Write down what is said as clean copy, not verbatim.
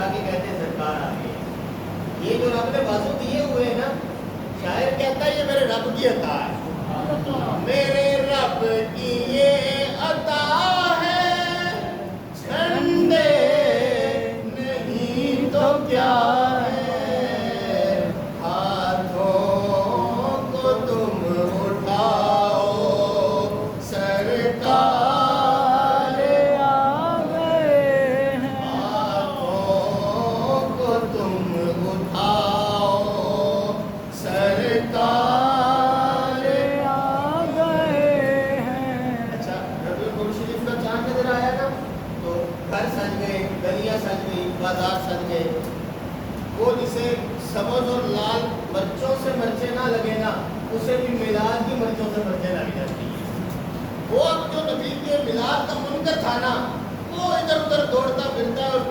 आके कहते हैं सरकार आ गई। ये जो रब ने बाजू दिए हुए हैं ना, शायर कहता है ये मेरे रब की अता है, मेरे रब की ये अता है, झंडे नहीं तो क्या है, हाथों को तुम उठाओ सरकार आ गए हैं, हाथों को तुम उठाओ सरकार। आ गए हैं। अच्छा, रबीउल अव्वल शरीफ का चांद नजर आया ना, तो घर सज गए, गलियां सज गई, बाजार सज गए। वो जिसे सबज और लाल मिर्चों से मिर्चें ना लगे ना, उसे भी मिलाद की मिर्चों से मिर्चें लग जाती है। वो अब जो नबी के मिलाद का मुनकर था ना, वो इधर उधर दौड़ता फिरता है और